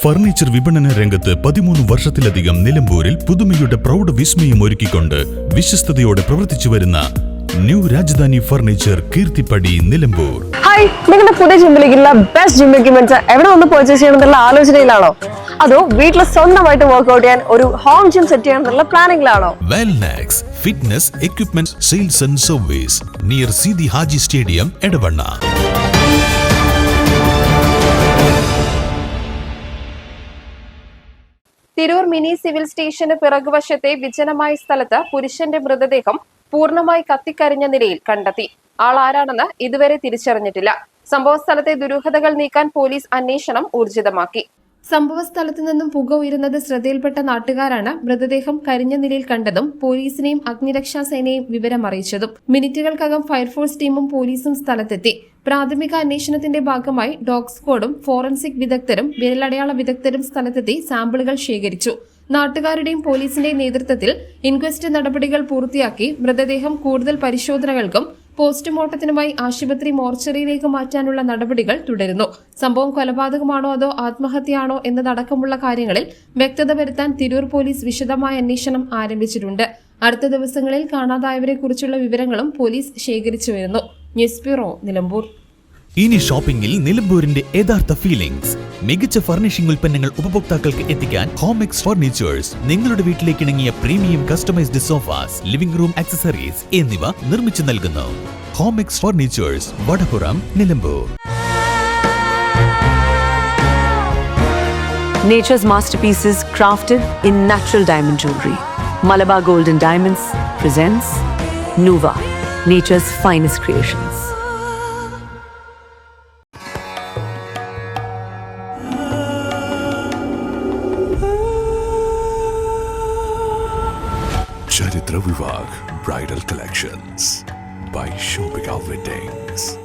Furniture വിപണന രംഗത്ത് 13 വർഷത്തിലധികം നിലമ്പൂരിൽ പുതുമയുടെ പ്രൗഢ വിസ്മയം ഒരുക്കിക്കൊണ്ട് വിശ്വസ്തയോടെ പ്രവർത്തിച്ചു വരുന്ന new Rajdhani furniture Keerthippadi Nilambur. Hi, നിങ്ങളുടെ പുതിയ ജിമ്മിലേക്കുള്ള ബെസ്റ്റ് ജിം എക്യുപ്മെന്റ്സ് എവിടെ വന്ന് പർച്ചേസ് ചെയ്യണമെന്നുള്ള ആലോചനയിലാണോ? അതോ വീട്ടിൽ സ്വന്തമായിട്ട് വർക്ക്ഔട്ട് ചെയ്യാൻ ഒരു ഹോം ജിം സെറ്റ് ചെയ്യാനുള്ള പ്ലാനിംഗിലാണോ? Wellnex fitness equipment sales and service near Sidi Haji stadium Edavanna. Tirur mini civil സ്റ്റേഷന് പിറകുവശത്തെ വിജനമായ സ്ഥലത്ത് പുരുഷന്റെ മൃതദേഹം പൂർണ്ണമായി കത്തിക്കരിഞ്ഞ നിലയിൽ കണ്ടെത്തി. ആളാരാണെന്ന് ഇതുവരെ തിരിച്ചറിഞ്ഞിട്ടില്ല. സംഭവസ്ഥലത്തെ ദുരൂഹതകൾ നീക്കാൻ പോലീസ് അന്വേഷണം ഊർജിതമാക്കി. സംഭവസ്ഥലത്തു നിന്നും പുക ഉയരുന്നത് ശ്രദ്ധയിൽപ്പെട്ട നാട്ടുകാരാണ് മൃതദേഹം കരിഞ്ഞ നിലയിൽ കണ്ടതും പോലീസിനെയും അഗ്നിരക്ഷാ സേനയെയും വിവരമറിയിച്ചതും. മിനിറ്റുകൾക്കകം ഫയർഫോഴ്സ് ടീമും പോലീസും സ്ഥലത്തെത്തി. പ്രാഥമിക അന്വേഷണത്തിന്റെ ഭാഗമായി ഡോഗ് സ്ക്വാഡും ഫോറൻസിക് വിദഗ്ധരും വിരലടയാള വിദഗ്ധരും സ്ഥലത്തെത്തി സാമ്പിളുകൾ ശേഖരിച്ചു. നാട്ടുകാരുടെയും പോലീസിന്റെയും നേതൃത്വത്തിൽ ഇൻക്വസ്റ്റ് നടപടികൾ പൂർത്തിയാക്കി മൃതദേഹം കൂടുതൽ പരിശോധനകൾക്കും പോസ്റ്റ്മോർട്ടത്തിനുമായി ആശുപത്രി മോർച്ചറിയിലേക്ക് മാറ്റാനുള്ള നടപടികൾ തുടരുന്നു. സംഭവം കൊലപാതകമാണോ അതോ ആത്മഹത്യയാണോ എന്നതടക്കമുള്ള കാര്യങ്ങളിൽ വ്യക്തത വരുത്താൻ തിരൂർ പോലീസ് വിശദമായ അന്വേഷണം ആരംഭിച്ചിട്ടുണ്ട്. അടുത്ത ദിവസങ്ങളിൽ കാണാതായവരെ കുറിച്ചുള്ള വിവരങ്ങളും പോലീസ് ശേഖരിച്ചു വരുന്നു. News bureau, Nilambur. ഇനി ഷോപ്പിംഗിൽ നിലമ്പൂരിന്റെ യഥാർത്ഥ ഫീലിംഗ്സ്. മികച്ച ഫർണിഷിംഗ് ഉൽപ്പന്നങ്ങൾ ഉപഭോക്താക്കൾക്ക് എത്തിക്കാൻ ഹോമെക്സ് ഫർണിച്ചേഴ്സ് നിങ്ങളുടെ വീട്ടിലേക്ക് ഇണങ്ങിയ premium customised sofas, living room accessories എന്നിവ നിർമ്മിച്ചു നൽകുന്നു. Homex furnitures, Vadapuram, Nilambur. Nature's masterpieces crafted in natural diamond jewelry. Malabar Gold and Diamonds presents Nuva, nature's finest creations. Charitra Vivag Bridal Collections by Shobhika Weddings.